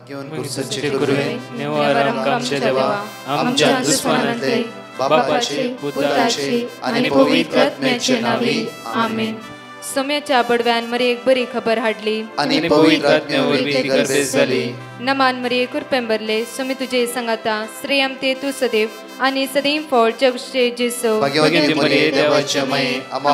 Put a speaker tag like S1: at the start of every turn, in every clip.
S1: घेऊन कुर्सचे गुरुवे नेवारम कामचे देवा आमच्या दुश्मनांतले बापाचे पुत्राचे आणि पवित्र आत्म्याचे नावे आमेन.
S2: सोम्याच्या बडव्यान मरे एक बरी खबर हाडली
S1: आणि पवित्र आत्म्यावर ती गर्दी झाली.
S2: नमान मरे कुरपेंबरले सोमी तुझे संगाता श्रेयम ते तू सदैव आणि सदैव फळ जगचे जेसो.
S1: भाग्यवती मरिये देवाच्या माये आम्हा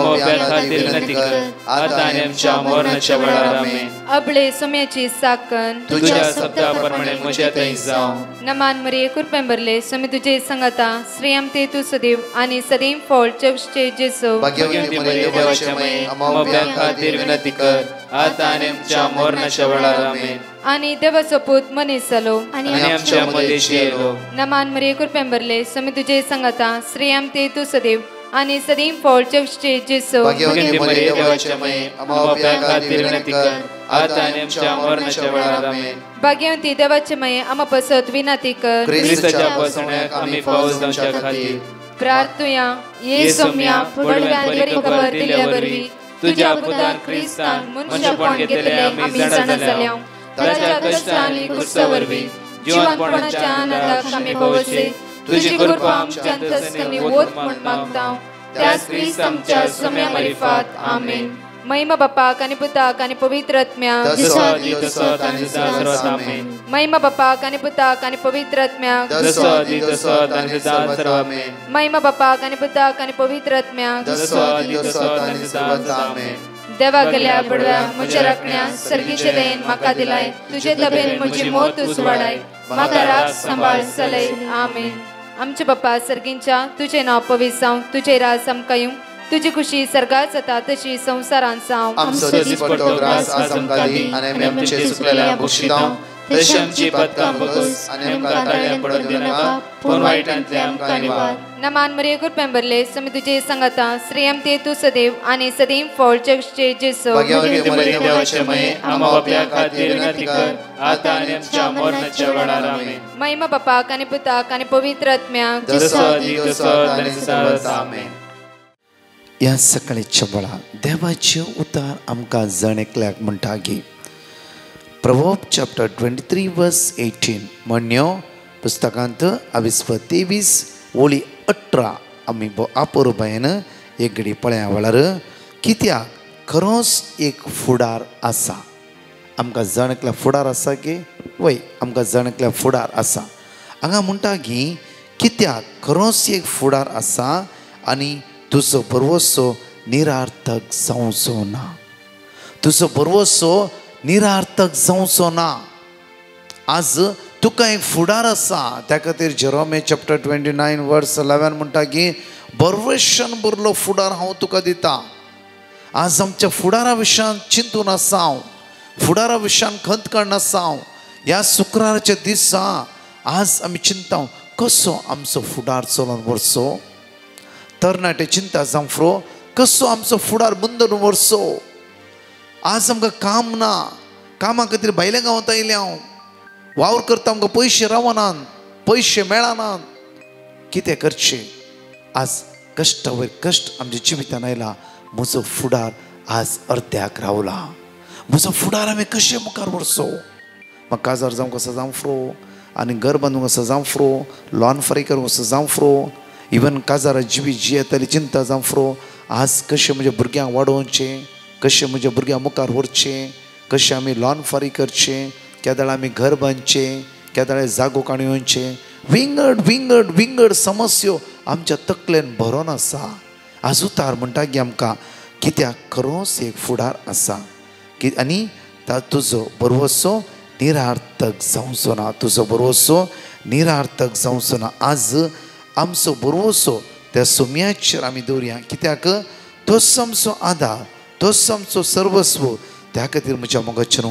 S1: खातीर विनंती कर आता आणि आमच्या मरणाच्या वेळार आमेन.
S2: अबळे सोम्याची साकन
S1: तुझ्या शब्दाप्रमाणे म्हज्या थंय जावं.
S2: नमान मरे कुरपेंबरले सोमी तुझे संगाता श्रेयम ते तू सदैव आणि सदैव फळ जगचे जेसो.
S1: भाग्यवती मरिये देवाच्या माये आम्हा खातीर विनंती कर आता आणि आमच्या मरणाच्या वेळार आमेन.
S2: आणि देवाचो पूत मनीस जालो
S1: आणि आमच्या मध्येशी येलो.
S2: नमान मरे कुरपेंबरले सोमी तुझे संगाता श्रेयम ते तू सदैव आणि सदैव फळ जगचे जेसो.
S1: भाग्यवती मरिये देवाच्या माये आम्हा खातीर विनंती कर आता आणि आमच्या मरणाच्या वेळार आमेन.
S2: भाग्यवती देवाचे माये आम्हा पसत विनंती कर
S1: ख्रिस्ताच्या पसण्याक आम्ही पावस जावच्या खातीर
S2: प्रार्थुया. ये सोम्या बडव्यान बरी खबर दिल्या वरवी तुझ्या पुतान ख्रिस्तान मनुष्यपण घेतले आम्ही जाणा जाल्या. ताच्या कष्टांनी कुर्सावरवी जीवनपणाच्या आनंदाक आम्ही पवसे तुझी कृपा आमच्या अंतस्करणी वोत म्हण मागता. त्याच ख्रिस्त आमच्या सोम्या मार्फत आमेन. महिमा बापाक आणि पुताक आणि पवित्र आत्म्याक महिमा बापाक आणि पुताक आणि पवित्र आत्म्याक महिमा बापाक आणि पुताक आणि पवित्र आत्म्याक. देवा गेल्या बडव्या म्हज्या राखण्या सर्गीचे देन म्हाका दिलाय तुझे तबेन म्हजी मोत उसवाडाय म्हाका राख सांबाळ चलय आमेन. आमचे बाप्पा सर्गींच्या तुझे नाव पवित्र जावं तुझे राज आमकां येवं तुझी खुशी सर्गात जाता तशी संसारांत जावं.
S1: आमचो दिसपट्टो ग्रास आज आमकां दी आनी आमी आमचे सुकलेल्या बक्षितांव तशी आमची पदकां बगस आनी आमकां ताळ्यां पडोवन दिनाका पूण वायटांतले आमकां निवार.
S2: नमान मरे कुरपेंबरले सोमी तुझे संगाता श्रेयम ते तू सदैव आणि सदैव फळ जगचे जेसो.
S1: भाग्यवती मरिये देवाचे माये आम्हा बाप्या खातीर विनंती कर आता आनी आमच्या मरणाच्या वेळार आमेन.
S2: महिमा बापाक आणि पुताक आणि पवित्र आत्म्याक
S1: आमेन.
S3: ह्या सकाळीच्या वेळा देवाचे उतार आमकां जण एकल्याक म्हणटा गी. प्रवर्ब चॅप्टर 23 वर्स 18 म्हणण्यो पुस्तकांत 23 ओळी 18 आमी आपोरुबायेन एक घडी पळया वेळार कित्याक खरोच एक फुडार आसा. आमकां जण एकल्या फुडार आसा की वय आमकां जण एकल्या फुडार आसा. हांगा म्हणटा की कित्याक खरोच एक फुडार आसा आनी तुजो बरवसो निरार्थक जावचो ना. तुजो बरवसो निरार्थक जावचो ना. आज तुका एक फुडार आसा त्या खातीर जेरोमे चॅप्टर 29 वर्स 11 म्हणटा की बरवशान बरलो फुडार हांव तुका दिता. आज आमच्या फुडारा विशयान चिंतून आसा हांव फुडारा विशयान खंतकण आसा हांव. ह्या शुक्राराच्या दिसा आज आमी चिंता कसो आमचो फुडार चलोवन व्हरचो. तरणाटे चिंता जावफ्रो कसो आमचो फुडार बंदून व्हरचो. आज आमकां काम ना कामा खातीर भायल्या गांवांत आयले हांव वावर करता आमकां पयशे रावनात पयशे मेळनात कितें करचें. आज कश्टा वयर कश्ट आमच्या जिवितान आयला. म्हजो फुडार आज अर्द्याक रावला. म्हजो फुडार हांवें कशें मुखार व्हरचो. म्हाका काजार जावंक कसो जावफ्रो आनी घर बांदूंक कसो जावफ्रो लॉन फारी करूंक कसो जावफ्रो इवन काजारा जिवी जी येताली चिंता जावफ्रो. आज कशें म्हज्या भुरग्यांक वाडोवचें कशें म्हज्या भुरग्यांक मुखार व्हरचें कशें आमी लॉन फारी करचें केदाळ आमी घर बांदचें केदाळे जागो काणयोवचें विंगड विंगड विंगड समस्यो आमच्या तकलेन भरोन आसा. आज उतार म्हणटा की आमकां कित्याक खरोच एक फुडार आसा की आनी तुजो बरवसो निरार्थक जावचो ना. तुजो बरवसो निरार्थक जावचो ना. आज आमचो बरवसो त्या सोम्याचेर आमी दवरया कित्याक तोच आमचो आदार तोच आमचो सर्वस्व. त्या खातीर म्हज्या मोगाचेर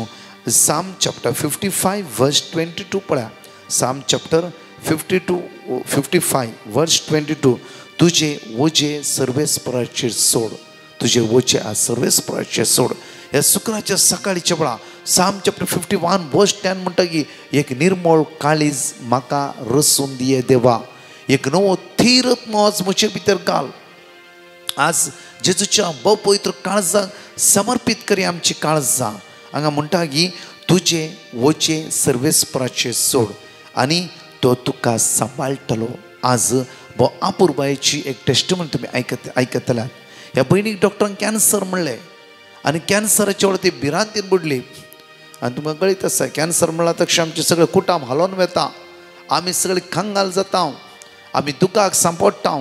S3: साम चॅप्टर 55 वर्स 22 पळया. साम चॅप्टर 55 वर्स 22 तुजे वोजे सर्वेस्पराचेर सोड तुजे वोजे आज सर्वेस्पराचेर सोड. ह्या शुक्राच्या सकाळीच्या वेळा साम चॅप्टर 51 वर्स 10 म्हणटा की एक निर्मळ काळीज म्हाका रसून दिये देवा. एक नवो थीर आज म्हजे भितर घाल. आज जेजूच्या पवित्र काळजाक समर्पित करी आमची काळजां. हांगा म्हणटा की तुजे वचे सर्वेस्पराचे सोड आनी तो तुका सांबाळटलो. आज बो आपुरबायेची एक टेस्टमनी तुम्ही ऐकतल्यात. ह्या भयणीक डॉक्टरान कॅन्सर म्हणलें आनी कॅन्सराच्या वेळार ती भिरांतीन बुडली. आनी तुमकां कळीत आसा कॅन्सर म्हणला तशें आमचे सगळे कुटाम हालोवन वेता, आमी सगळीं कांगाल जाता, आमी दुखाक सांपडटा.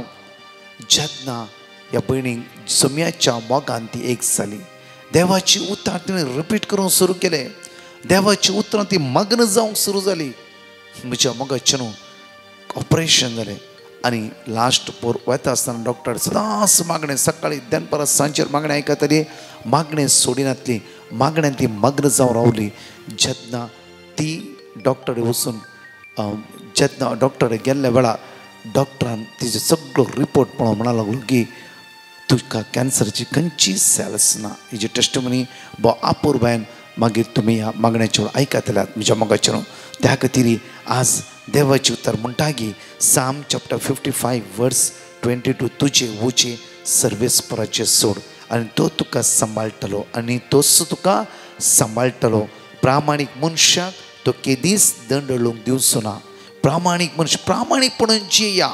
S3: जेन्ना ह्या भयणीक सोम्याच्या मोगान ती एक जाली, देवाची उतरां तिणें रिपीट करूंक सुरू केलें. देवाची उतरां ती मग्न जावंक सुरू जाली. म्हज्या मोगाचें न्हू ऑपरेशन जालें आनी लास्ट पोर वता आसतना डॉक्टर सदांच मागणें सकाळीं दनपारां सांजेर मागणें आयकताली, मागणें सोडिनातली, मागण्यान ती मग्न जावन रावली. जेन्ना ती डॉक्टरे वचून जेन्ना डॉक्टरे गेल्ल्या वेळार डॉक्टरान तिजो सगळो रिपोर्ट पळोवन म्हणूंक लागलो की तुका कॅन्सरची खंयचीच सेल्स ना. हेजी टेस्टमनी बो आपुरबायन मागीर तुमी ह्या मागण्याचे आयकतल्यात म्हज्या मोगाचेर. त्या खातीर आज देवाची उतर म्हणटा की साम चॅप्टर 55 वर्स 22 तुजे वचे सर्वेस्पराचे सोड आनी तो तुका सांबाळटलो आनी तोच तुका सांबाळटलो. प्रामाणीक मनशाक तो केदीस दंड लोक दिवचो ना. प्रामाणीक मनुष्य प्रामाणीकपणान जिया,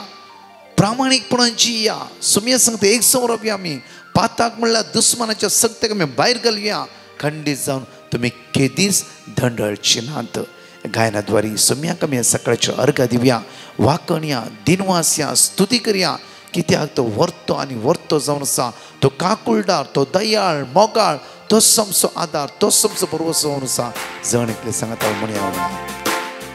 S3: प्रामाणीकपणान जिया. सुमया सांगता एक सौरभया आमी पाताक म्हणल्यार दुस्मानाच्या सक्तेक आमी भायर घालुया. खंडीत जावन तुमी केदीस दंडळची नात. गायनाद्वारी सुमयाक आमी सकाळच्या अर्घ दिवया, वाकणया, दिनवास या, स्तुती करया. कित्याक तो वर्तो आनी वर्तो जावन आसा. तो काकुळदार, तो दयाळ, मोगाळ, तोच आमचो आदार, तोच आमचो भरवसो जावन आसा. जण एकले सांगता म्हणया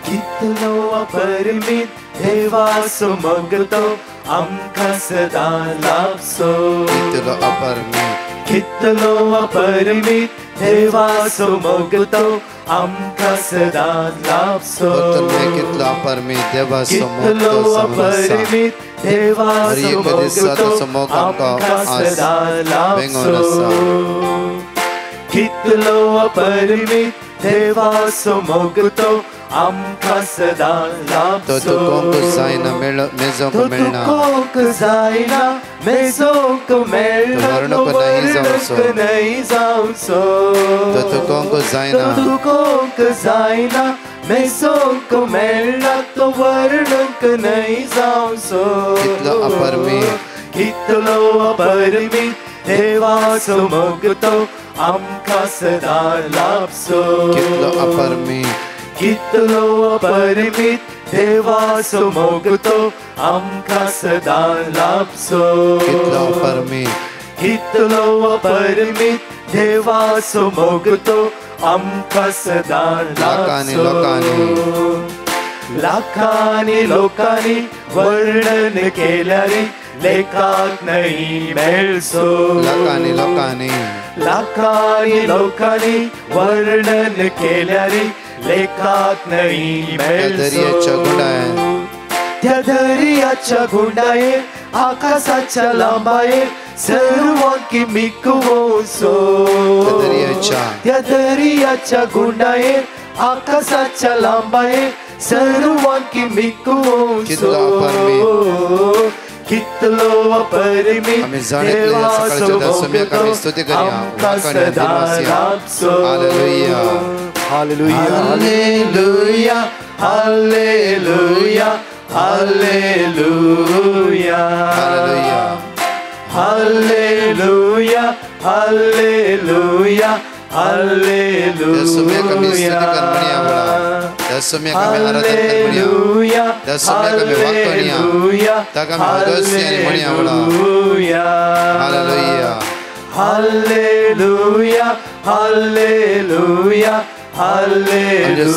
S4: कितलो अपरिमीत देवाचो मोगतो आमकां सदां लाभसो.
S1: कितलो अपरिमीत,
S4: कितलो अपरिमीत देवाचो मोगतो आमकां सदां लाभसो.
S1: कितलो अपरिमीत देवाचो
S4: कितलो अपरिमीत देवाचो मोगतो आमकां सदां लाभसो. कितलो अपरिमीत देवाचो मोगतो आमकां सदां लाभसो.
S1: तो तुकोंक जायना मेजोंक मेळना,
S4: तुकोंक जायना मेजोंक मेळना,
S1: वर्णक नाही जावचो,
S4: नाही जावचो.
S1: तो तुकोंक जायना,
S4: तुकोंक जायना मेजोंक मेळना, तो वर्णक नाही जावचो.
S1: कितलो अपरिमीत,
S4: कितलो अपरिमीत देवाचो मोगतो आमकां सदां लाभसो.
S1: कितलो अपरिमीत,
S4: कितलो अपरिमीत देवाचो मोगतो आमकां सदां लाभसो.
S1: कितलो अपरिमीत,
S4: कितलो अपरिमीत देवाचो मोगतो आमकां सदां लाभसो. लाखांनी लोकांनी वर्णन केल्यारी लेखाक नाही मेळसो.
S1: लाखांनी लोकांनी,
S4: लाखांनी लोकांनी वर्णन केल्यारी लेखाक नाही
S1: दर्याच्या गुंडायेर,
S4: त्या दर्याच्या गुंडायेर आकाशाच्या लांबायेर सर्वांकी मिकवोसो. त्या दर्याच्या गुंडायेर आकाशाच्या लांबायेर सर्वांकी मिकवोसो. कितलो अपरिमीत देवाचो मोगतो आमकां सदां लाभसो. Hallelujah, hallelujah, hallelujah, hallelujah, hallelujah, hallelujah, hallelujah, hallelujah, hallelujah, hallelujah, hallelujah.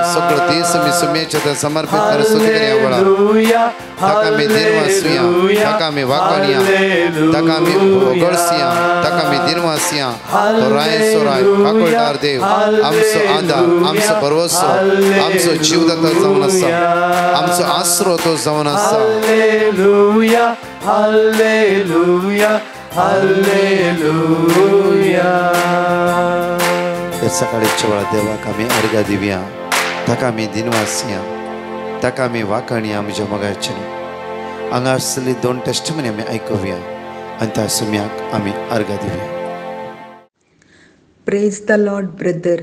S1: सगळं देश मी सुमेच्या समर्पित कर स्तुती करया. ताका मी दिनवासिया, ताका मी वाकणिया, ताका मी गोळसिया, ताका मी दिनवासिया. तो राय सोराय काकुळदार देव, आमचो आधार, आमचो भरवसो, आमचो जीवदाता जावन आसा, आमचो आसरो तो जावन आसा.
S4: Hallelujah, hallelujah, hallelujah.
S3: सकाळीच्या वेळा देवाक आमी अर्घ दिवया, ताका आमी दिनवासिया, ताका आमी वाकणया म्हज्या मोगाचेर. हांगा आसली 2 टेस्टमनी आमी आयकुया आनी त्या सुम्याक आमी अर्घ दिवया.
S5: Praise the Lord, brother.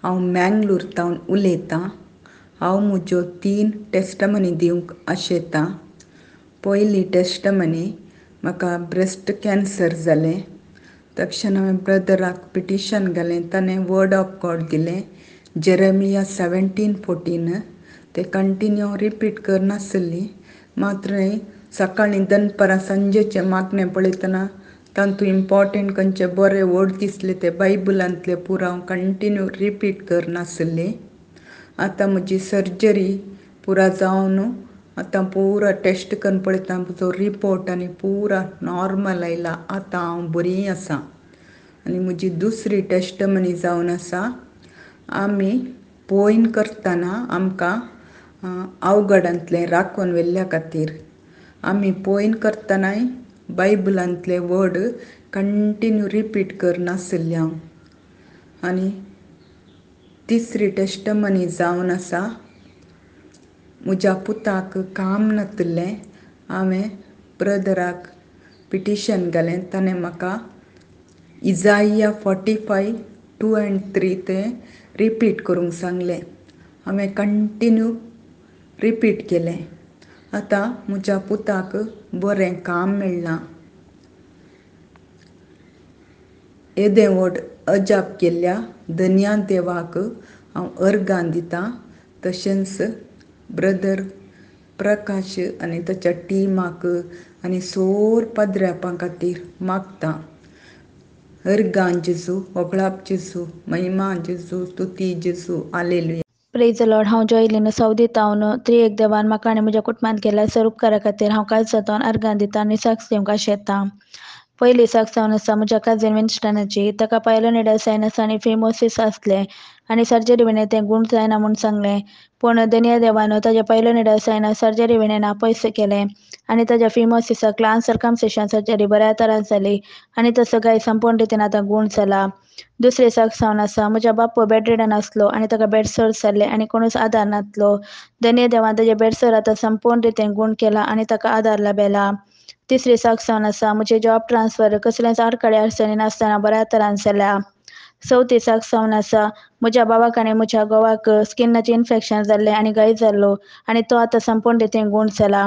S5: हांव मँगलोरतावन उलयतां. हांव म्हज्यो 3 टेस्टमनी दिवंक आशेतां. पयली टेस्टमनी, म्हाका ब्रेस्ट कॅन्सर जालें. तक्षण हांवें ब्रदराक पिटिशन घालें. ताणें वर्ड ऑफ गॉड दिलें, जेरेमिया 17:14. ते कंटिन्यू रिपीट करनासली. मात्र सकाळीं दनपारां सांजेचें मागणें पळयतना तातूंत इम्पॉर्टंट खंयचे बरे वर्ड दिसले ते बायबलांतले पुरो हांव कंटिन्यू रिपीट करनासली. आतां म्हजी सर्जरी पुरा जावन आतां पुरो टेस्ट करून पळयता म्हजो रिपोर्ट आनी पुरा नॉर्मल आयला. आतां हांव बरी आसां. आनी म्हजी दुसरी टेस्टमनी जावन आसा, आमी पोयन करतना आमकां अवघडांतलें राखून व्हेल्ल्या खातीर आमी पोयन करतनाय बायबलांतले वर्ड कंटिन्यू रिपीट करनासली हांव. आनी तिसरी टेस्टमनी जावन आसा, म्हज्या पुताक काम नासलें. हांवें ब्रदराक पिटिशन घालें. ताणें म्हाका इजाइया 45:2-3 ते रिपीट करूंक सांगलें. हांवें कंटिन्यू रिपीट केलें. आतां म्हज्या पुताक बरें काम मेळ्ळां. येदें व्हड अजाप केल्ल्या धन्या देवाक हांव अर्गां दितां. तशेंच ब्रदर प्रकाश आनी ताच्या टिमाक आनी सगळ्या पाद्र्यापां खातीर मागतां. अर्गां जेजू, वगळाप जेजू, महिमा जेजू, स्तुती जेजू, हालेलुया.
S6: Praise the Lord. हांव जॉयलीन सौदीतावन त्रिएक देवान म्हाका आनी म्हज्या कुटुंबान केल्या सर उपकारा खातीर हांव काल सतावन अर्गां दितां आनी साक्ष दिवंक आशेतां. पयली साक्ष जावन आसा म्हज्या काजीन विन्स्टनाची. ताका पायलोनिडल सायनस आनी फिमोसीस आसलें आनी सर्जरी विणें तें गूण जायना म्हूण सांगलें. पूण धन्य देवान ताजें पायलोनिडल सायनस सर्जरी विणें नापयस केलें आनी ताज्या फिमोसिसाक ल्हान सर्कमसिशन सर्जरी बऱ्या तरान जाली आनी तो सगळ्या संपूर्ण रितीन आतां गूण जाला. दुसरी साक्ष जावन आसा, म्हज्या बापूय बेडरिडन आसलो आनी ताका बेडसोर जाल्लें आनी कोणूच आदार नासलो. धन्य देवान ताजें बेडसोर आतां संपूर्ण रितीन गूण केला आनी ताका आदार लाभला. तिसरी साक्ष जावन आसा, म्हजें जॉब ट्रान्सफर कसलेंच आडखळी अडचणी नासतना बऱ्या तरान जाल्या. चवथी साक्ष जावन आसा, म्हज्या भावाक आनी म्हज्या घोवाक स्किनाचें इन्फेक्शन जाल्लें आनी गाय जाल्लो आनी तो आतां संपूर्ण रितीन गूण जाला.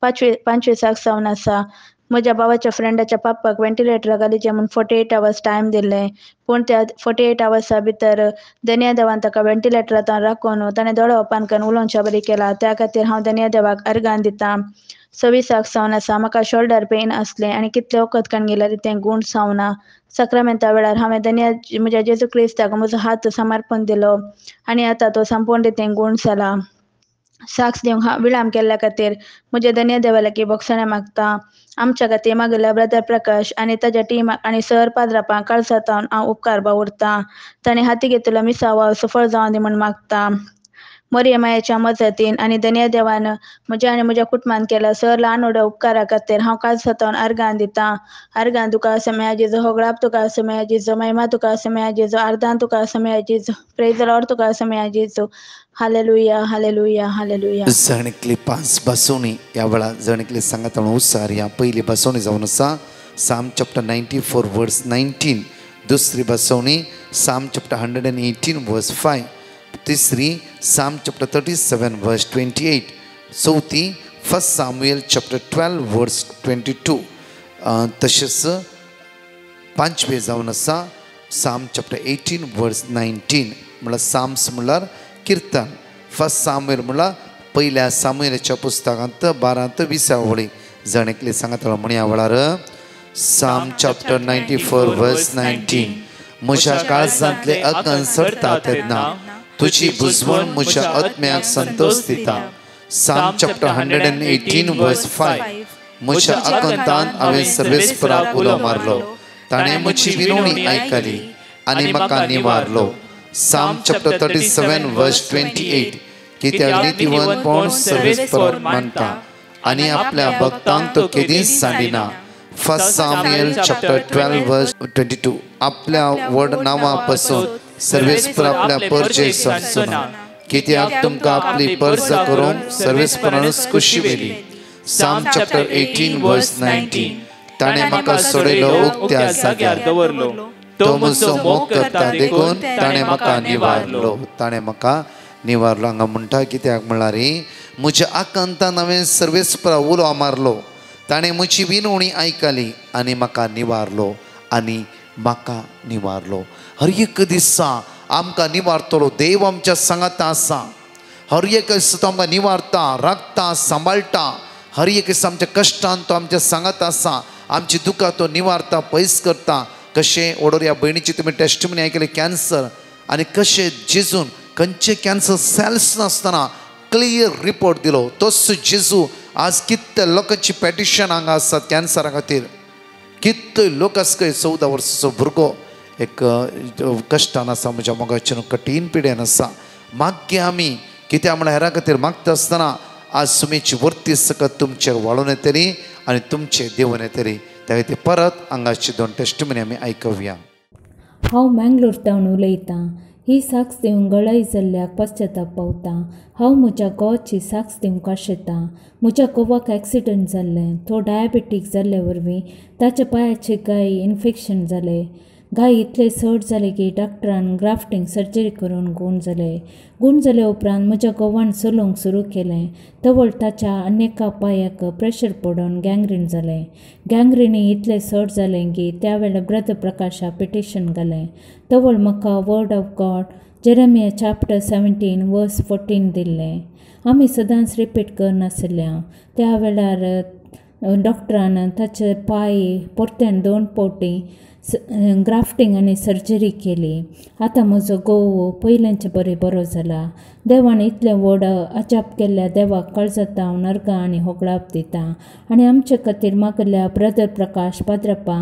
S6: पांचवी साक्ष जावन आसा, म्हज्या भावाच्या फ्रेंडाच्या पापाक वेंटिलेटरा घालीचें म्हूण 48 hours टायम दिल्लें. पूण त्या 48 hours भितर धन्य देवान ताका वेंटिलेटरांत राखून ताणें दोळे ओपन करून उलोवचें बरी केलां. त्या खातीर हांव धन्य देवाक अर्गां दितां. 6वी साक्ष जावन आसा, म्हाका शोल्डर पेन आसलें आनी कितले वखद खावन गेल्यार तें गूण जावना. सक्रामेंता वेळार हांवें म्हज्या जेजू क्रिस्ताक म्हजो हात समर्पण दिलो आनी आतां तो संपूर्ण रितीन गूण जाला. साक्ष दिवंक विळाम केल्ल्या खातीर म्हजे धन्य देवा लागीं भोगसणे मागतां. आमच्या खातीर मागिल्ल्या ब्रदर प्रकाश आनी ताज्या टिमाक आनी सर पाद्रापांक काळजांतल्यान हांव उपकार बावुरतां. ताणें हाती घेतिल्लो मिसावाव सफळ जावं दी म्हूण मागतां. मरिये मायेच्या मजतीन आनी धन्य देवान म्हज्या आनी म्हज्या कुटुंबान केल्या सर ल्हान व्हड उपकारा खातीर हांव काल सतावन अर्गां दितां. अर्गां तुका आसा मेळ्या जेजू, होगळाप तुका आसा मेळ्या जेजू, महिमा तुका आसा मेळ्या जेजू, आर्दान तुका आसा मेळ्या जेजू, प्रेज द लॉर्ड तुका आसा मेळ्या जेजू. Hallelujah, hallelujah, hallelujah.
S3: जणकली 5 बसोवणी ह्या वेळार जणकली सांगात उसार ह्या पयली बसोवणी जावन आसा साम चॅप्टर 94 वर्स 19. दुसरी बसोवणी साम चॅप्टर 118 वर्स 5. तिसरी साम चॅप्टर 37 वर्स 28. चौथी 1 सामुएल चॅप्टर 12 वर्स 22. तशेंच पांचवे जावन आसा साम चॅप्टर 18 वर्स 19. म्हळ्यार साम्स म्हळ्यार किर्तन. 1 सामुएल म्हळ्यार पयल्या सामुएलाच्या पुस्तकांत 12 ते 20 वळी. जणकली सांगतलो म्हण ह्या वेळार साम चॅप्टर 94 वर्स 19. म्हज्या काळजांतले अकन सडटा तेन्ना तुजी बुजवण म्हज्या आत्म्याक संतोष दिता. साम चॅप्टर 118 वर्स 5. म्हज्या अकंतान हांवें सर्वेस्पराक उलो मारलो. ताणें म्हजी विनवणी आयकली आनी म्हाका निवारलो. साम चॅप्टर 37 वर्स 28. कित्याक नितीवंतपण सर्वेस्पराक मानता आनी आपल्या भक्तांक तो केदींच सांडिना. 1 सामुएल चॅप्टर 12 वर्स 22. आपल्या व्हड नांवा पासून सर्वेस्पर आपल्या परजेक समजना, कित्याक तुमकां आपली पर्ज करूंक सर्वेस्परानूच खुशी वेली. साम चॅप्टर 18 वर्स 19. ताणें म्हाका सोडयलो उक्त्या जाग्यार दवरलो.
S1: तो म्हजो मोग करता देखून ताणें म्हाका निवारलो. ताणें म्हाका निवारलो. हांगा म्हणटा कित्याक म्हणल्यार म्हज्या आकांतान हांवें सर्वेस्परा उलो मारलो. ताणें म्हजी विनवणी आयकली आनी म्हाका निवारलो आनी म्हाका निवारलो. हर एक दिसा आमकां निवारतलो. देव आमच्या सांगाता आसा. हर एक दिसा तो आमकां निवारता, राखता, सांबाळटा. हर एक दिसा आमच्या कश्टान तो आमच्या सांगाता आसा. आमची दुखां तो निवारता, पयस करता. कशें ओडोर ह्या भयणीची तुमी टेस्टिमनी आयकले कॅन्सर आनी कशें जेजून खंयचे कॅन्सर सेल्स नासतना क्लियर रिपोर्ट दिलो. तोच जेजू आज कितले लोकांची पेटिशन हांगा आसात कॅन्सरा खातीर. कितले लोक आसा 14 वर्साचो भुरगो एक कश्टान आसा, म्हज्या मोगाच्यान कठीण पिडेन आसा. मागे आमी कित्याक म्हळ्यार हेरां खातीर मागता आसतना आज सुमेची वर्ती सकत तुमचेर वाळून येतली आनी तुमचे देवून येतली. त्या खातीर परत हांगाची 2 टेस्टिमनी आमी आयकुया.
S7: हांव मँगलोर तावन उलयतां. ही साक्ष दिवंक गळाई जाल्ल्याक पश्चाताप पावता. हांव म्हज्या घोवाची साक्ष दिवंक आशेतां. म्हज्या घोवाक एक्सिडंट जाल्लें. तो डायबेटीक जाल्ले वरवीं ताच्या पांयाचे गायी इन्फेक्शन जालें. गाय इतले चड जाले की डॉक्टरान ग्राफ्टिंग सर्जरी करून गूण जाले उपरांत म्हज्या घोवान चलोवंक सुरू केलें. तवळ ताच्या अनेका पांयाक प्रेशर पडून गँग्रीन जालें. गँग्रिनी इतलें चड जालें की त्या वेळार ब्रदर प्रकाशा पिटिशन घालें. तवळ म्हाका word of God Jeremiah chapter 17 वर्स 14 दिल्लें. आमी सदांच रिपीट करनासल्या. त्या वेळार डॉक्टरान ताचे पांय परत्यान 2 फावटी ग्राफ्टिंग आनी सर्जरी केली. आतां म्हजो घोव पयलेंचे बरो जाला. देवान इतलें व्हड अजाप केल्ल्या देवाक काळजांत हांव नर्गां आनी होगळाप दितां. आनी आमचे खातीर मागल्या ब्रदर प्रकाश पाद्रप्पा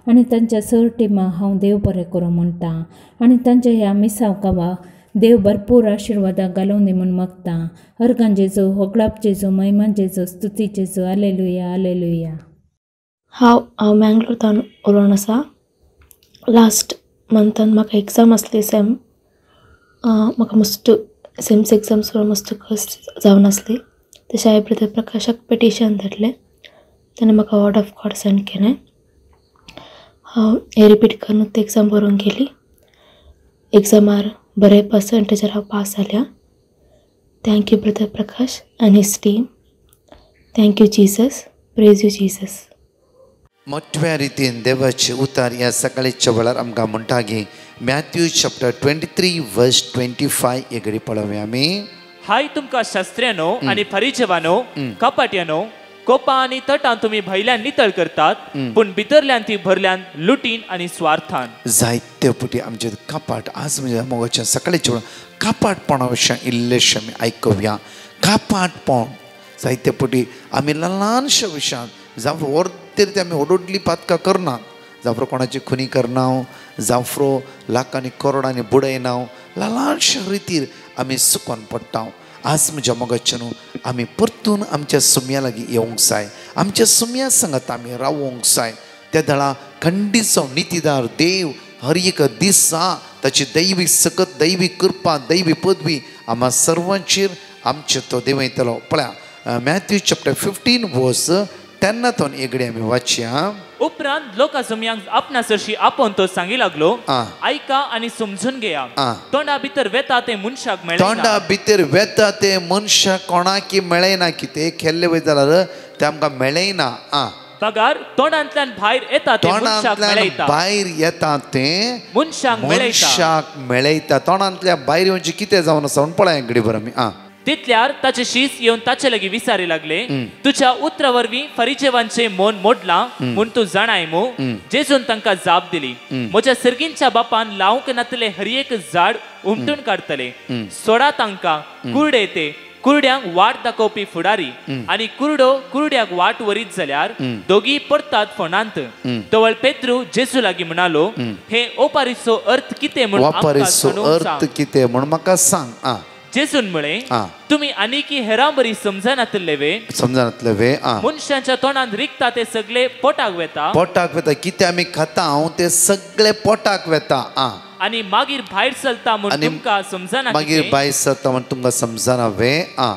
S7: आनी तांच्या सर टिमाक हांव देव बरें करूं म्हणटां. आनी तांच्या ह्या मिसांव गांवाक देव भरपूर आशिर्वादां घालूं दी म्हूण मागतां. अर्गां जेजू, होगळाप जेजू, महिमान जेजू, स्तुती जेजू. Hallelujah, hallelujah.
S8: हांव मँगलोर तावन उलोवन आसा. लास्ट मंथान म्हाका एग्जाम आसली सेम. म्हाका मस्ट सेम्स एग्जाम्स मस्त कस जावन आसली. तशें हांवें ब्रदर प्रकाशाक पिटिशन धाडलें. ताणें म्हाका वर्ड ऑफ गॉड सेंड केलें. हांव हें रिपीट करून तें एग्जाम बरोवन गेली. एग्जामार बरे पर्संटेजार हांव पास जाल्या. थँक्यू ब्रदर प्रकाश आनी his team. Thank you Jesus. Praise you Jesus.
S1: मोठ्या रितीन देवाचे उतार ह्या सकाळीच्या वेळार आमकां म्हणटा की मॅथ्यू चॅप्टर 23 वर्स 25 हे घडी पळोवया आमी.
S9: हाय तुमकां शास्त्र्यानो आनी फरिसेवानो, कपाट्यानो, कोपा आनी तटां तुमी भायल्यान नितळ करतात, पूण भितरल्यान ती भरल्यान लुटीन आनी स्वार्थान.
S1: जायते पुटी आमचे कपाट आज म्हणजे मोगाच्या सकाळीच्या वेळार कपाटपणा विशयी इल्लेशें आमी आयकुया. कपाटपण जायते पुटी आमी ल्हानशा विशयान जावं वर्तेर ते आमी ओडोडली पातकां करना. जावं कोणाची खुनी करना, जावं लाखांनी करोडांनी बुडयना. ल्हानशा रितीर आमी सुकोन पडटा. आज म्हज्या मोगाच्या न्हू आमी परतून आमच्या सुम्या लागीं येवंक जाय. आमच्या सुम्या सांगात आमी रावोंक जाय. त्या दळा खंडीचो नितीदार देव हर एक दिसा ताची दैवी सकत दैवी कृपा दैवी पदवी आम्हा सर्वांचेर आमचे तो देवयतलो. पळया मॅथ्यू चॅप्टर 15 वर्स 10 एगडे आमी वाचया.
S9: उपरांत लोकां सुमयांक आपणा सरशी आपोवन तो सांगी लागलो, आयका आनी समजून घेया. तोंडा भितर वेता ते मनशाक मेळना.
S1: तोंडा भितर वेता ते मनशाक कोणाकी मेळयना. कितें केल्ले वय जाल्यार ते आमकां मेळयना.
S9: पगार तोंडांतल्यान भायर येता ते मनशाक मेळयता.
S1: भायर येता ते मनशाक मेळयता. तोंडांतल्या भायर येवचें कितें जावन आसा म्हूण पळया घडी भर आमी.
S9: तितल्यार ताचे शीस येवन ताचे लागीं विचारी लागले, तुज्या उतरा वरवीं फरिसेवांचे मन मोडलां म्हूण तूं जाणाय मू. जेजून तांकां जाप दिली, म्हज्या सर्गींच्या बापान लावंक नातले हर एक झाड उमटून काडतले. सोडा तांकां कुरडे ते कुरड्यांक वाट दाखोवपी फुडारी आनी कुरडो कुरड्याक वाट वरीत जाल्यार दोगी पडतात फोंडांत. तवळ पेद्रू जेजू लागीं म्हणालो, हे ओपारीचो अर्थ कितें म्हूण
S1: म्हाका सांग.
S9: जेजून म्हळे, तुम्ही आनीकी हेरां बरी समजनातले वे. मनशांच्या तोंडांत रिकता ते सगळे पोटाक वेता.
S1: कितें आमी खाता ते सगळे पोटाक वेता.
S9: आणि मागीर भायर सरता म्हूण
S3: आणि
S9: तुमकां समजना
S3: मागीर भायर सरता म्हण तुमकां समजना वे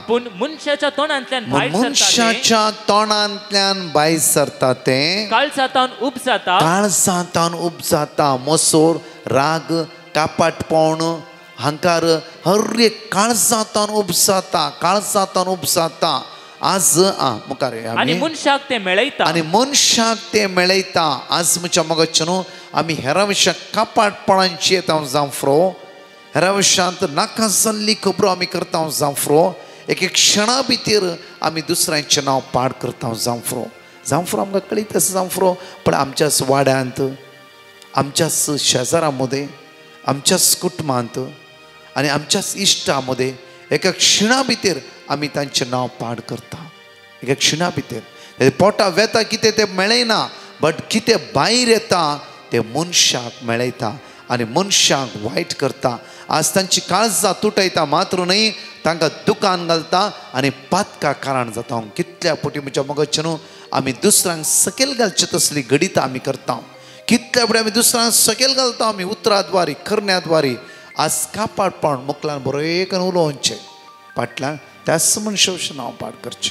S9: पूण मनशाच्या तोंडांतल्यान भायर सरता
S3: मनशाच्या तोंडांतल्यान भायर सरता ते
S9: काळजांतान उब जाता
S3: काळजांतान उब जाता मसोर राग कापाटपण हंकार हर एक काळजांतान उब जाता काळजांतान उब जाता आज मुखार
S9: आणि मनशाक ते मेळयता
S3: आणि मनशाक ते मेळयता आज म्हज्या मगच्छ न्हू आमी हेरां विशयाक कापाटपणांची येता जावं फ्रो हेरां विशयांत नाका जाल्ली खबरो आमी करता जावं फ्रो एक क्षणा भितर आमी दुसऱ्यांचें नांव पाड करता जावं फ्रो आमकां कळीत आसा जावं फ्रो पण आमच्याच वाड्यांत आमच्याच शेजारा मदें आमच्याच कुटुंबांत आनी आमच्याच इश्टा मदें एका क्षणा भितर आमी तांचें नांव पाड करता एका क्षणा भितर पोटा वेता कितें तें मेळयना बट कितें भायर येता तें मनशाक मेळयता आनी मनशाक वायट करता आज तांची काळजां तुटयता मात्र न्ही तांकां दुकान घालता आनी पातका कारण जाता कितल्या फावटी म्हज्या मगच्छ न्हू आमी दुसऱ्यांक सकयल घालचे तसली गडितां आमी करता कितल्या फावटी आमी दुसऱ्यांक सकयल घालता आमी उतराद्वारी करण्याद्वारी आज कापाटपण मुखल्यान बरें उलोवचें फाटल्यान त्याच मनशा नांव पाड करचें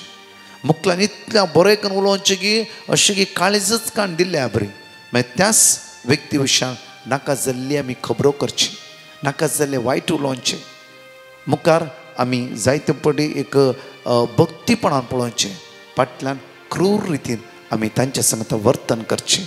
S3: मुखल्यान इतल्या बरें करून उलोवचें की अशें की काळीजच काण दिल्या बरी मागीर त्याच व्यक्ती विशयान नाका जाल्ली आमी खबरो करची नाका जाल्लें वायट उलोवचें मुखार आमी जायते फावटी एक भक्तीपणान पळोवचें फाटल्यान क्रूर रितीन आमी तांच्या सांगता वर्तन करचें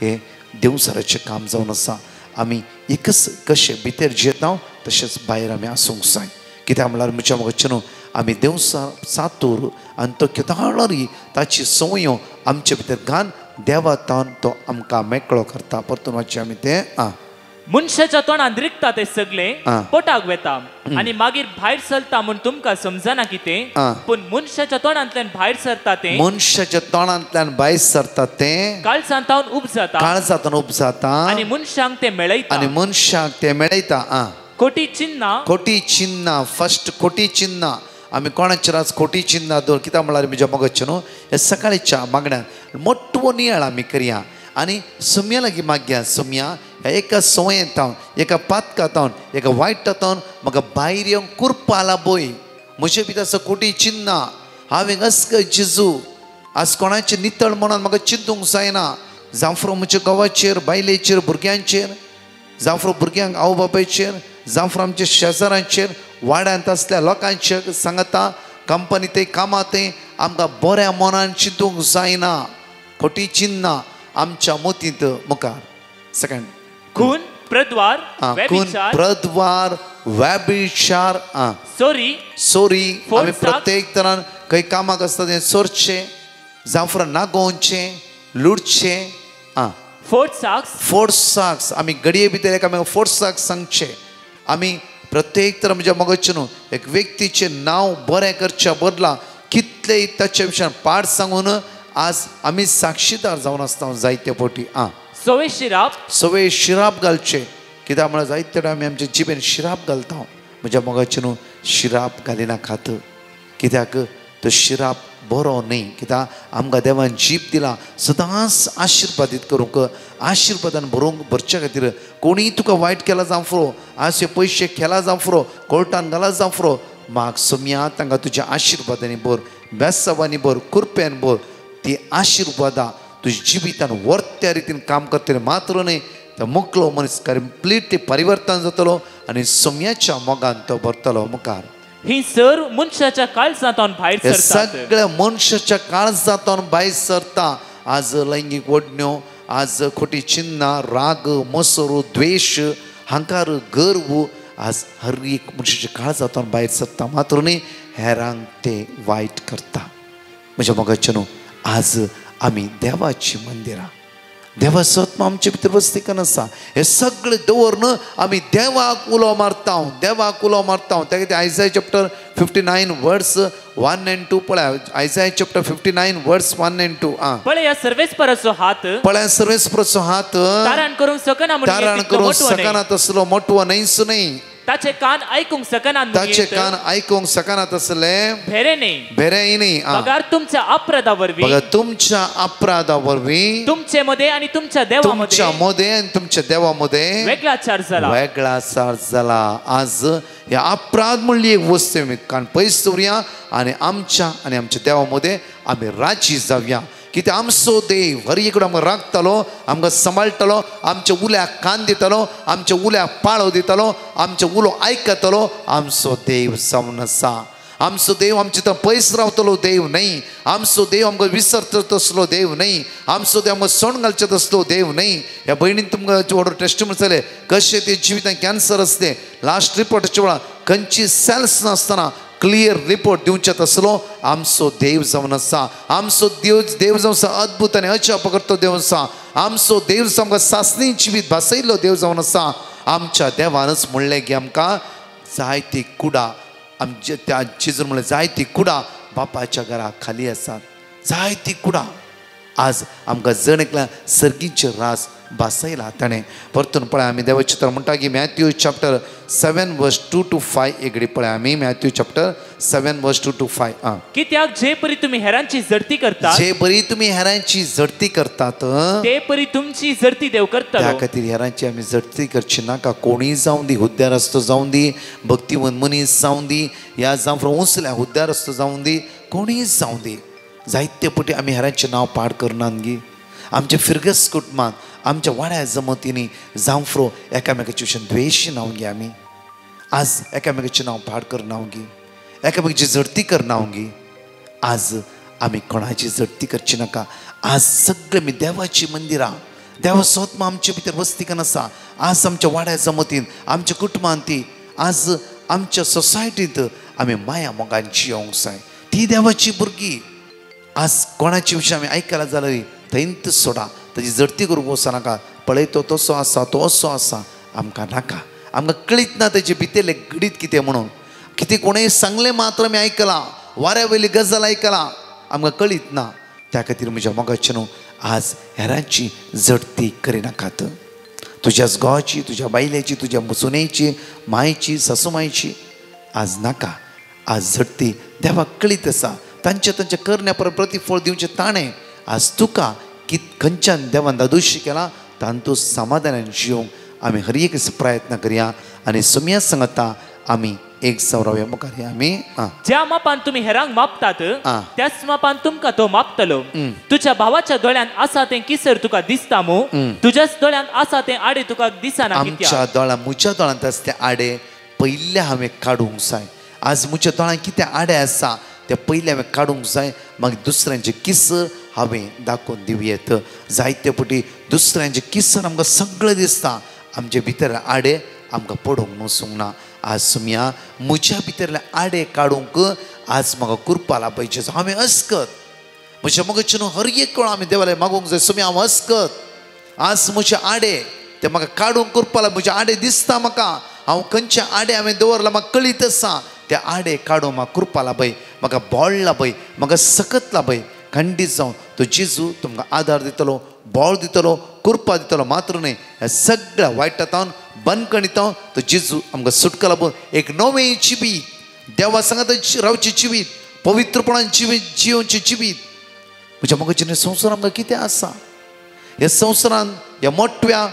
S3: हें देवसाराचें काम जावन आसा आमी एकच कशें भितर जियेता तशेंच भायर आमी आसूंक जाय कित्याक म्हळ्यार म्हज्या मगच्छ न्हू आमी देवसार सातूर आनी तो केदारी ताची संवयो आमचे भितर घान देवातान तो आमकां मेकळो करता परतून वाचचें आमी तें
S9: मनशाच्या तोंडांत रिकता ते सगळे पोटाक वेता आनी मागीर भायर सरता म्हूण तुमकां समजना कितें पूण मनशाच्या तोंडांतल्यान भायर सरता ते
S3: मनशाच्या तोंडांतल्यान भायर सरता तें
S9: काळजांतान उब जाता आनी मनशांक ते मेळयता
S3: आनी मनशाक ते मेळयता
S9: खोटी चिन्नां
S3: फर्स्ट खोटी चिन्नां आमी कोणाचेर आज खोटी चिन्नां दवर कित्याक म्हळ्यार म्हज्या मगच्छ न्हू हे सकाळीच्या मागण्यान मोठवो नियाळ आमी करया आनी सुम्या लागीं मागया सुम्या एका संवयेंतावन एका पातकातावन एका वायटातावन म्हाका भायर येवंक कुरपाला बोय म्हजे भितर आसा खोटी चिन्नां हांवें अस्क जेजू आज कोणाचें नितळ मनान म्हाका चिंतूंक जायना जावं म्हज्या गांवाचेर बायलेचेर भुरग्यांचेर जावं भुरग्यांक आवय बापायचेर जावं आमच्या शेजाऱ्यांचेर वाड्यांत आसल्या लोकांचेर सांगता कंपनींत कामांत आमकां बऱ्या मनान चिंतूंक जायना खोटी चिन्नां आमच्या मोतींत मुखार सेकंड
S9: खून प्रद्वार
S3: व्यभिचार सोरी आमी प्रत्येक तरान खंय कामाक आसता तें सोरचें जावं नागोवचें लुटचें फोर्साक्स आमी गडये भितर एकामेकांक फोर्साक्स सांगचें आमी प्रत्येक तर म्हज्या मगच्छ न्हू एक व्यक्तीचें नांव बरें करच्या बदला कितलेय ताच्या विशयान पाड सांगून आज आमी साक्षीदार जावन आसता जायते फावटी सवे शिराप घालचे कित्याक म्हळ्यार जायते फावटी आमी आमच्या जिबेन शिराप घालता म्हज्या मगच्छ न्हू शिराप घालिना खात कित्याक तो शिराप बरो न्ही कित्याक आमकां देवान जीब दिला सदांच आशिर्वादीत करूंक आशिर्वादान भरचे खातीर कोणीय तुका वायट केला जावं फुरो आज हे पयशे केला जावं फुरो कोर्टान घाला जावं फुरो माग सुम्या तांकां तुज्या आशिर्वादांनी भर बेसावांनी भर कृपेन भर ती आशिर्वादां तुज्या जिवितान वर्त्या रितीन काम करतले मात्र न्ही तो मुखलो मनीस कंप्लीटली परिवर्तन जातलो आनी सुम्याच्या मोगान तो भरतलो मुखार
S9: ही सर मनशाच्या काळजांतान भायर सरता
S3: सगळ्या मनशाच्या काळजांतान भायर सरता आज लैंगीक ओडण्यो आज खोटी चिन्नां राग मसोर द्वेष हंकार गर्व आज हर एक मनशाच्या काळजांतान भायर सरता मात्र न्ही हेरांक ते वायट करता म्हज्या मगच्छ न्हू आज आमी देवाची मंदिरां देवाचो आत्मा आमचे भितर वस्ती आसा हे सगळे दवरन आमी देवाक उलो मारता तेका आयसाया चॅप्टर 59 वर्स 1 and 2 पळय आयसाया चॅप्टर 59 वर्स 1 and 2
S9: पळय या सर्वेस्पराचो हात तारण करूंक सकना
S3: तसलो मोठवो न्हयच न्ही
S9: ताचे कान ऐकूंक सकनात
S1: ताचे कान ऐकूंक सकनात असले
S9: भेरेने
S1: भेरेनी
S9: पगार तुमच्या अपराधा वरवीं
S1: बघा तुमच्या अपराधा वरवीं
S9: तुमचे मध्ये आणि तुमच्या देवामध्ये
S1: तुमच्या मध्ये आणि तुमच्या देवामध्ये
S9: वेगळाचार झाला
S1: वेगळाचार झाला. आज या अपराध म्हणली एक वस्तू आमी कान पयस दवरया आणि आमच्या देवामध्ये आम्ही राजी जावया. कित्याक आमचो देव हर एक कडेन आमकां राखतलो, आमकां सांबाळटलो, आमच्या उल्याक कान दितलो, आमच्या उल्याक पाळो दितलो, आमचो उलो आयकतलो. आमचो देव जावन आसा. आमचो देव आमचे थंय पयस रावतलो देव न्हय. आमचो देव आमकां विसरता तसलो देव न्हय. आमचो देव आमकां सोण घालचे तसलो देव न्हय. ह्या भयणीन तुमकां व्हडलो टेस्टिमनी जाले कशें ते जिवितांत कॅन्सर असले लास्ट रिपोर्टाच्या वेळार खंयची सेल्स नासतना क्लियर रिपोर्ट दिवचे तसलो आमचो देव जावन आसा. आमचो देव जावन आसा अद्भुत आनी अजाप करतो देव आसा. आमचो देव आमकां सासणी जिवीत भासयल्लो देव जावन आसा. आमच्या देवानच म्हणलें की आमकां जायती कुडा आमच्या त्या जेजून म्हणलें जायती कुडा बापाच्या घरा खाली आसात. जायती कुडा आज आमकां जण एकल्या सर्गीचे रास भासयला ताणें. परतून पळय आमी देवाचें चित्र म्हणटा की मॅथ्यू चॅप्टर 7 वर्स 2 to 5 एकडी पळय आमी मॅथ्यू चॅप्टर 7 वर्स 2 to 5.
S9: कित्याक जे परी तुम्ही हेरांची जडती करतात
S1: जे बरी तुम्ही हेरांची जडती करतात
S9: ते परी तुमची जडती देव करतलो.
S1: त्या खातीर हेरांची आमी जडती करची नाका. कोणीय जावं दी, हुद्द्यार रस्तो जावं दी, भक्तिवंत मनीस जावं दी, या जावं उंचल्या हुद्द्यार रस्तो जावं दी, कोणीय जावं दी. जायते पटी आमी हेरांचें नांव पाड करनात गी. आमच्या फिरगस कुटुंबांत आमच्या वाड्या जमतींनी जावं फ्रो एकामेकाचे विशयी द्वेश नांव गी. आमी आज एकामेकाचें नांव पाड करनाव गी, एकामेकाची जडती करनाव गी. आज आमी कोणाची जडती करची नाका. आज सगळे आमी देवाची मंदिरां, देवा स्वतमा आमचे भितर वस्तिकन आसा. आज आमच्या वाड्या जमतीन, आमच्या कुटुंबांत ती, आज आमच्या सोसायटींत आमी माया मोगान जियोंक जाय. ती देवाची भुरगीं. आज कोणाचे विशयी आमी आयकला जाल्यार थंयच सोडा, ताची जडती करूंक वचनाका. पळय तो तसो आसा, तो असो आसा, आमकां नाका. आमकां कळीत ना तेजे भितरले घडीत कितें म्हणून. कितें कोणें सांगलें मात्र आमी आयकलां, वाऱ्या वयली गजाल आयकलां, आमकां कळीत ना. त्या खातीर म्हज्या मोगाचें न्हू, आज हेरांची जडती करिनाकात. तुज्याच घोवाची, तुज्या बायलेची, तुज्या सुनेची, मायची, सासूमायची आज नाका. आज जडती देवाक कळीत आसा. तांच्या करण्या परत प्रतिफळ दिवचें ताणें. आज तुका खंयच्यान देवान दादोशी केला तांतूं समाधानान जिवंक आमी हर एक प्रयत्न करया. आनी सुमया सांगता आमी एक सवराव्या मुखार आमी
S9: ज्या मापान तुम्ही हेरांक मापतात त्याच मापान तुमकां तो मापतलो. तुझ्या भावाच्या दोळ्यान आसा तें किसर तुका दिसता मू, तुज्याच दोळ्यान आसा तें आडे तुका दिसना.
S1: आमच्या दोळ्यान, म्हज्या दोळ्यांत आसा ते आडे पयले हांवें काडूंक जाय. आज म्हज्या दोळ्यान कितें आडे आसा ते पयले हांवें काडूंक जाय. मागीर दुसऱ्यांचे किसर हांवें दाखोवन दिवयेत. जायते पटी दुसऱ्यांचे किसर आमकां सगळें दिसता, आमचे भितर आडे आमकां पडोवंक नसूंक ना. आज सुमया म्हज्या भितरले आडे काडूंक आज म्हाका कृपा लाभपाची. हांवें अस्कत म्हज्या मोगाचे न्हू हर एक वेळ आमी देवालय मागूंक जाय. सुमया हांव अस्कत आज म्हजे आडे ते म्हाका काडूंक कृपा लाभ. म्हजे आडे दिसता म्हाका, हांव खंयचे आडे हांवें दवरला म्हाका कळीत आसा. ते आडे काडूंक म्हाका कृपा लाभय, म्हाका बोळ लाभय, म्हाका सकत लाभय. खंडीत जावन तो जेजू तुमकां आदार दितलो, बोळ दितलो, कृपा दितलो. मात्र न्हय, ह्या सगळ्या वायटांतावन बंदकणितावन तो जेजू आमकां सुटका लाभून एक नवें जिवीत, देवा सांगात रावचें जिवीत, पवित्रपणान जियोवचें जिवीत. म्हज्या मोगाचें संवसार आमकां कितें आसा? ह्या संवसारान ह्या मोठ्या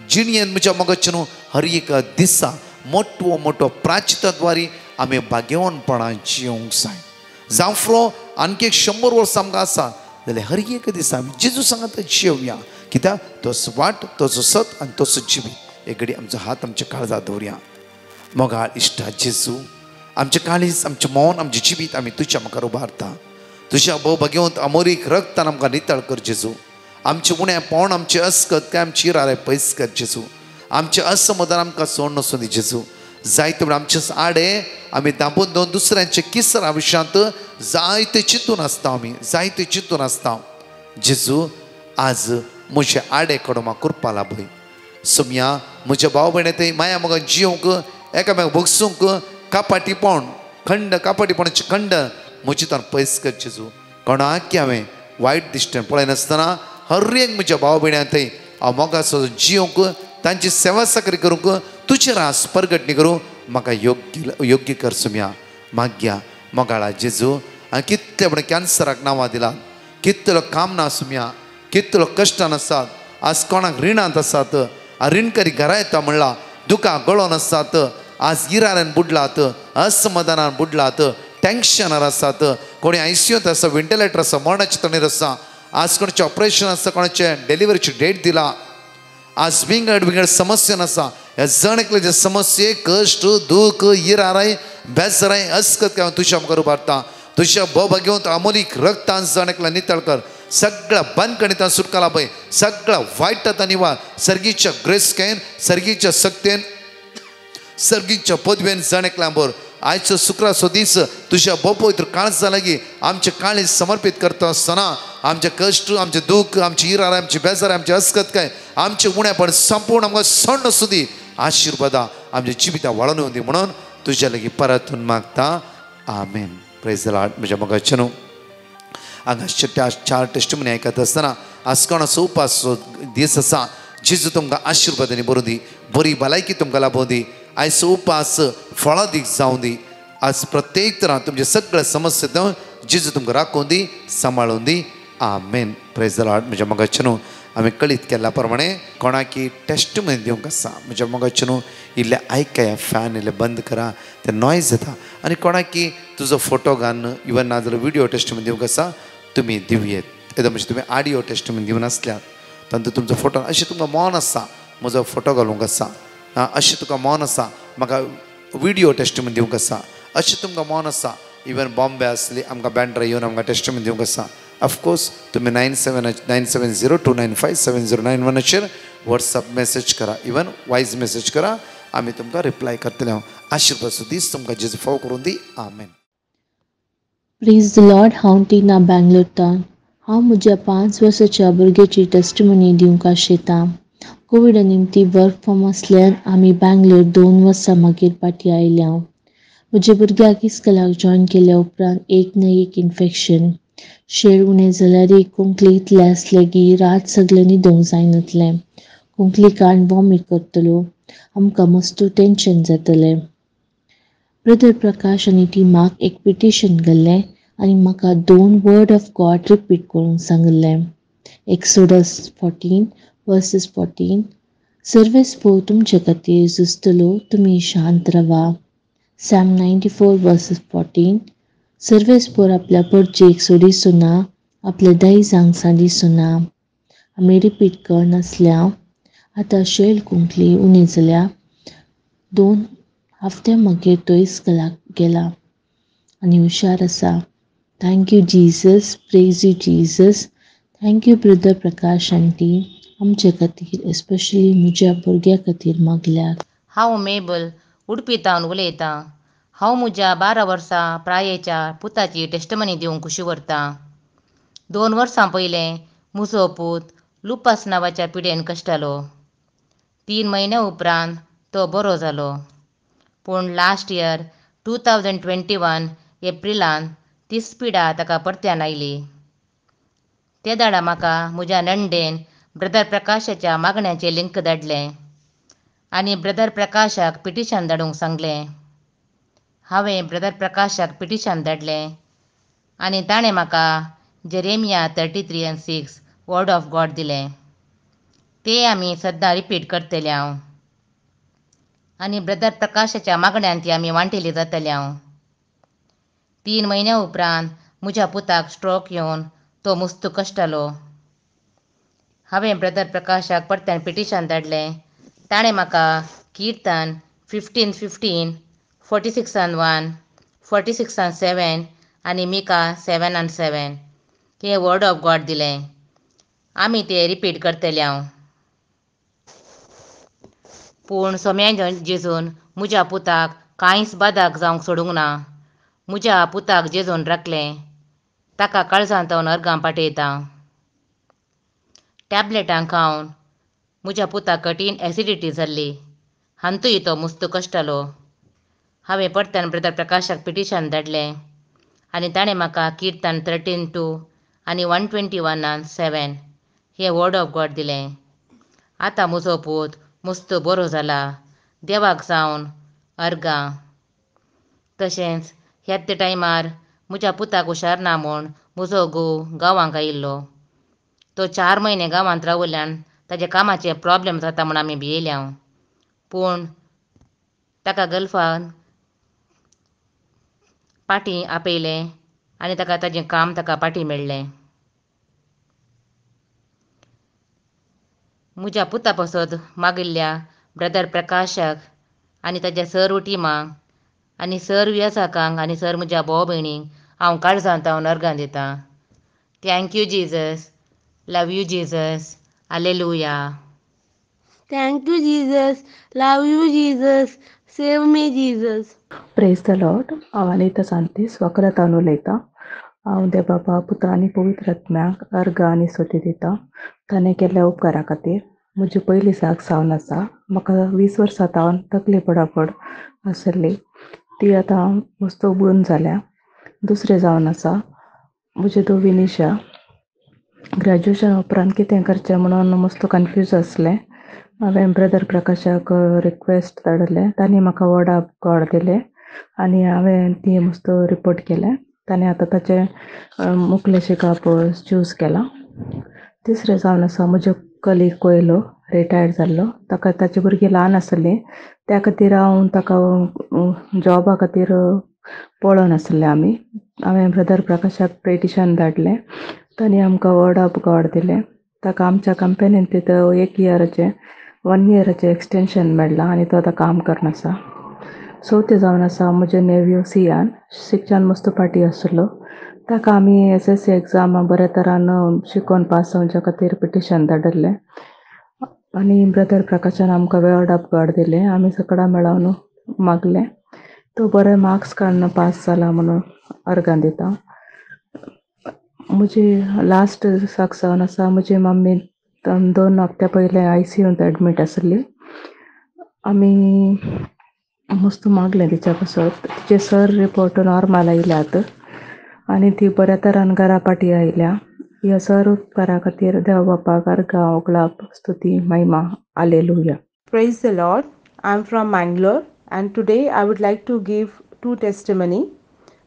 S1: जिणयेन म्हज्या मोगाचें न्हू हर एक दिसा मोठो प्राचिताद्वारी आमी भाग्यवानपणान जियोंक जाय. जावं फ्रो आणखी 100 वर्सां आमकां आसा जाल्यार हर एक दिसा आमी जेजू सांगात जियोवया. कित्याक तोच वाट, तोचो सत आनी तोचो जिवीत. एक घडी आमचो हात आमच्या काळजात दवरया. मोगाळ इश्टा जेजू, आमचें काळीज, आमचें मौन, आमचें जिवीत आमी तुज्या मुखार उबारता. तुज्या भोव भाग्यवंत अमोरीक रक्तान आमकां नितळ कर जेजू. आमचें उणें पोण, आमचें अस्कत काय आमची इरारे पयस कर जेजू. आमचें असमाधान आमकां सोड नसूं दी जेजू. जायते वेळ आमचे आडे आमी दाबून दवरून दुसऱ्यांचे किसर आयुश्यांत जायते चिंतून आसता. आमी जायते चिंतून आसता. जेजू आज म्हजे आडे काडूंक म्हाका कृपा लाभय. सुमया म्हज्या भाव भयणी थंय माया मोगान जियोंक, एकामेकाक भोगसूंक कापाटीपण, कापाटीपणाचे खंड म्हजे पयस कर जेजू. कोणाक हांवें वायट दिश्टेन पळयनासतना हर एक म्हज्या भाव भयण्यां थंय हांव मोगाचो जियोंक, तांची सेवा साकरी करूंक, तुजे रास परगटणी करूं
S3: म्हाका योग्य कर सुम्या माग्या मोगाळा जेजू हांवें कितले बरें कॅन्सराक नांवां दिलां कितलो काम ना सुम्या कितलो कश्टान आसात आज कोणाक रिणांत आसात रीणकरी घरा येता म्हणला दुकां गळोन आसात आज इराऱ्यान बुडलात असमाधानान बुडलात टेन्शनार आसात कोणी आयसीयूत आसा वेंटिलेटर आसा मरणाचे तणेर आसा आज कोणाचें ऑपरेशन आसा कोणाचे डिलिव्हरीची डेट दिला आज विंगड समस्येन आसा ह्या जण एकल्याचे समस्येक कश्ट दूख इराराय बेजाराय अस्कत हांव तुज्या मुखार उबारता तुज्या बोबा घेवन अमोलीक रक्तान जण एकल्या नितळ कर सगळ्या बंदकणितां सुटका लाभय सगळ्या वायटांता निवार सर्गीच्या ग्रेस्केन सर्गीच्या सक्तेन सर्गीच्या पदवेन जण एकल्या बोर आयचो शुक्राचो दीस तुज्या बोपयत्र काळजा लागीं आमचे काळीज समर्पीत करता आसतना आमचे कश्ट आमचे दूख आमची इरार आमची बेजार आमची अस्कतकाय आमचे उणेपण संपूर्ण आमकां सण सुदी आशिर्वादा आमच्या जिवितां वाळून येवं दी म्हणून तुज्या लागीं परतून मागता आमेन प्रेज द लॉर्ड म्हज्या मोगाचे न्हू हांगा चार टेस्टमनी आयकता आसतना आज कोणाचो उपासचो दीस आसा जेजू तुमकां आशिर्वादांनी भरूं दी बरी भलायकी तुमकां लाभूं दी आयचो उपास फळादीक जावं दी आज प्रत्येक तरां तुमचे सगळे समस्या दिवन जेजू तुमकां राखूं दी सांबाळून दी आमेन प्रेज द लॉर्ड म्हज्या मोगाचे न्हू आमी कळीत केल्ल्या प्रमाणे कोणाकी टेस्टमनी दिवंक आसा म्हज्या मोगाचे न्हू इल्ले आयकाय फॅन इल्ले बंद करा ते नॉयज जाता आनी कोणाकी तुजो फोटो घालन इवन ना जाल्यार विडियो टेस्टमनी दिवंक आसा तुमी दिवयेत एकदम म्हणजे तुमी ऑडियो टेस्टमनी दिवन आसल्यार तातूंत तुमचो फोटो अशें तुमकां मौन आसा म्हजो फोटो घालूंक आसा अशें तुका मौन आसा म्हाका विडियो टेस्टमनी दिवंक आसा अशें तुमकां मौन आसा इवन बॉम्बे आसली आमकां बँड्रा येवन आमकां टेस्टमनी दिवंक आसा ऑफकोर्स तुमी 9770257091 वॉट्सअप मेसेज करा इवन वॉयस मेसेज करा आमी तुमकां रिप्लाय करतले हांव आशिर्वादाचो दीस तुमकां जेजू फाव करून दी आमेन
S8: प्रेज द लॉर्ड हांव टिना बँगलोरतान हांव म्हज्या 5 वर्साच्या भुरग्याची टेस्टमनी दिवंक आशेतां कोविडा निमती वर्क फ्रॉम आसल्यान आमी बँगलोर 2 वर्सां मागीर फाटीं आयल्या म्हज्या भुरग्याक इस्कलाक जॉयन केल्या उपरांत एक ना एक इन्फेक्शन शेड उणें जाल्यार एक कोंकलींतलें आसलें की रात सगळें न्हिदूंक जायनासलें कोंकली काण वॉमीट करतलो आमकां मस्त टेन्शन जातलें ब्रदर प्रकाश आनी टिमाक एक पिटिशन घाल्लें आनी म्हाका 2 वर्ड ऑफ गॉड रिपीट करूंक सांगलें एक्सोडस 14 वर्सेस 14 सर्वेस्पो तुमचे खातीर झुजतलो तुमी शांत रावा सॅम 94 वर्सेस 14 सर्वेस्पोर आपल्या परचेक सोडिचो ना आपल्या दायजांक सांडिचो ना आमी रिपीट करनासल्या आतां शेळ कोंकली उणी जाल्या 2 हफ्ते मागीर तो इस्कलाक गेला आनी हुशार आसा thank you Jesus praise you Jesus thank you brother Prakash aunty आमचे खातीर एस्पेशली म्हज्या भुरग्या खातीर मागल्यार
S10: हांव मेबल उडपी तावन उलयतां हांव म्हज्या 12 वर्सां प्रायेच्या पुताची टेस्टमनी दिवंक खुशी करतां 2 वर्सां पयलें म्हजो पूत लुपास नांवाच्या पिडेन कश्टालो 3 म्हयन्या उपरांत तो बरो जालो पूण लास्ट इयर 2021 एप्रिलांत ती पिडा ताका परत्यान आयली ते दाडा म्हाका म्हज्या नंडेन ब्रदर प्रकाशाच्या मागण्याचें लिंक धाडलें आनी ब्रदर प्रकाशाक पिटिशन धाडूंक सांगलें हांवें ब्रदर प्रकाशाक पिटिशन धाडलें आनी ताणें म्हाका जेरेमिया 33:6 वर्ड ऑफ गॉड दिलें तें आमी सद्दां रिपीट करतले हांव आनी ब्रदर प्रकाशाच्या मागण्यान ती आमी वांटेली जातले हांव 3 म्हयन्या उपरांत म्हज्या पुताक स्ट्रोक येवन तो मस्त कश्टालो हांवें ब्रदर प्रकाशाक परत्यान पिटिशन धाडलें ताणें म्हाका किर्तन 15:15 46:1 46:7 आनी मिका 7:7 हे वर्ड ऑफ गॉड दिलें आमी ते रिपीट करतले हांव पूण सोम्या जेजून म्हज्या पुताक कांयच बादाक जावंक सोडूंक ना म्हज्या पुताक जेजून राखलें ताका काळजांत हांव अर्गां पाठयतां टॅबलेटां खावन म्हज्या पुताक कठीण एसिडिटी जाल्ली हांतूय तो मस्त कश्टालो हांवें परत्यान ब्रदर प्रकाशाक पिटिशन धाडलें आनी ताणें म्हाका किर्तन 13:2 आनी 121:7 हे वर्ड ऑफ गॉड दिलें आतां म्हजो पूत मस्त बरो जाला देवाक जावन अर्गा. तशेंच ह्याच टायमार म्हज्या पुताक हुशार ना म्हूण म्हजो घोव गांवांक आयिल्लो. तो 4 म्हयने गांवांत रावल्ल्यान ताचे कामाचे प्रॉब्लेम जाता म्हूण आमी भियेल्या. पूण ताका गल्फान पाटी आपयलें आनी ताका ताजें काम ताका पाटी मेळ्ळें. म्हज्या पुता पासत मागिल्ल्या ब्रदर प्रकाशाक आनी ताज्या सर्व टिमाक आनी सर्व येसाकांक आनी सर्व म्हज्या भाव भयणींक हांव काळजांतावन अर्गां दितां. Thank you Jesus. Love you Jesus. Hallelujah.
S8: Thank you, Jesus. Love you, Jesus. Save me, Jesus.
S11: Praise the Lord. हांव अनिता सांतीस वक्रतावन उलयतां. हांव देवबाबा पुता आनी पवित्र आत्म्याक अर्घ आनी स्तुती दितां ताणें केल्ल्या उपकारा खातीर. म्हजी पयली साक सावन आसा. म्हाका 20 वर्सां हांव तकली पडापड आसली ती आतां मस्त बंद जाल्या. दुसरें जावन आसा म्हजी धूव विनिशा. ग्रॅज्युएशन उपरांत कितें करचें म्हणून मस्त कन्फ्यूज आसलें. हांवें ब्रदर प्रकाशाक रिक्वेस्ट धाडलें. तांणी म्हाका वर्ड ऑफ गॉड दिलें आनी हांवें ती मस्त रिपोर्ट केलें. ताणें आतां ताचें मुखेल शिकप चूज केलां. तिसरें जावन आसा म्हजो कलीग कोयलो रिटायर्ड जाल्लो. ताका ताची भुरगीं ल्हान आसलीं त्या खातीर हांव ताका जॉबा खातीर पळोवन आसलें आमी. हांवें ब्रदर प्रकाशाक पेटिशन धाडलें. तांणी आमकां वर्ड ऑफ गॉड दिलें. ताका आमच्या कंपनीन तिथं 1 इयराचें एक्सटेंशन मेळ्ळां आनी तो आतां काम करना आसा. चवथें जावन आसा म्हजे नेव्यू सियान. शिक्षण मस्त पाटी आसलो. ताका आमी SSC एग्जाम बऱ्या तरान शिकोवन पास जावच्या खातीर पिटिशन धाडलें आनी ब्रदर प्रकाशान आमकां वर्ड ऑफ गॉड दिलें. आमी सगळां मेळोन मागलें. तो बरे मार्क्स काडून पास जाला म्हणून अर्गां दिता. म्हजी लास्ट साक जावन आसा म्हजी मम्मी 2 हप्ते पयलें ICUंत एडमीट आसली. आमी मस्त मागलें तिच्या पासत. तिचे सर रिपोर्ट नॉर्मल आयल्यात आनी ती बऱ्या तरान घरा पाटी आयल्या. ह्या सर उपकारा खातीर देव बापाक अर्गां ओगलाप स्तुती महिमा. Hallelujah.
S12: Praise the Lord. I'm from Mangalore and today I would like to give 2 testimony.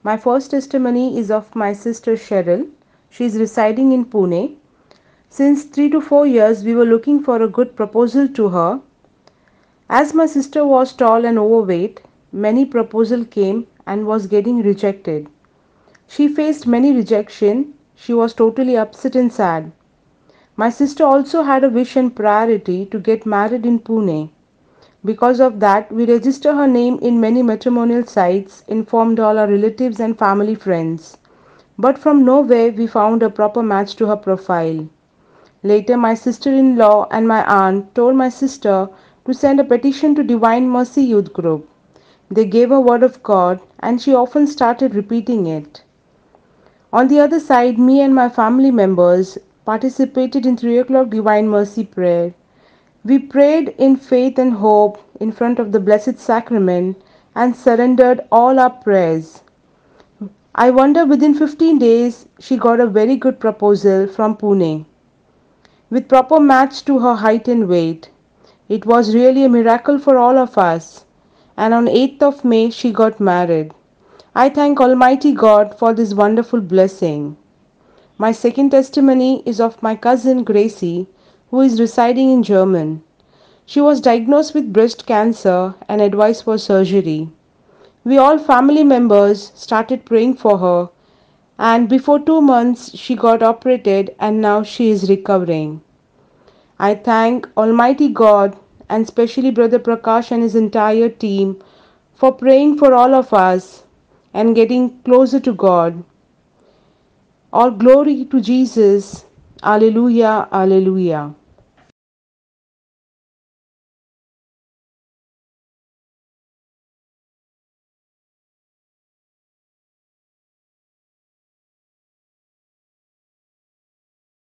S12: My first testimony is of my sister Cheryl. She is residing in Pune. Since 3 to 4 years we were looking for a good proposal to her. As my sister was tall and overweight, many proposal came and was getting rejected. She faced many rejection. She was totally upset and sad. My sister also had a wish and priority to get married in Pune. Because of that, we registered her name in many matrimonial sites, informed all our relatives and family friends. But from nowhere we found a proper match to her profile. Later, my sister-in-law and my aunt told my sister to send a petition to Divine Mercy Youth Group. They gave her word of God and she often started repeating it. On the other side, me and my family members participated in 3 o'clock Divine Mercy prayer. We prayed in faith and hope in front of the Blessed Sacrament and surrendered all our prayers. I wonder within 15 days she got a very good proposal from Pune with proper match to her height and weight. It was really a miracle for all of us, and on 8th of May she got married. I thank Almighty God for this wonderful blessing. My second testimony is of my cousin Gracie, who is residing in Germany. She was diagnosed with breast cancer and advised for surgery. We all family members started praying for her, and before 2 months she got operated and now she is recovering. I thank Almighty God and especially Brother Prakash and his entire team for praying for all of us and getting closer to God. All glory to Jesus. Alleluia, alleluia.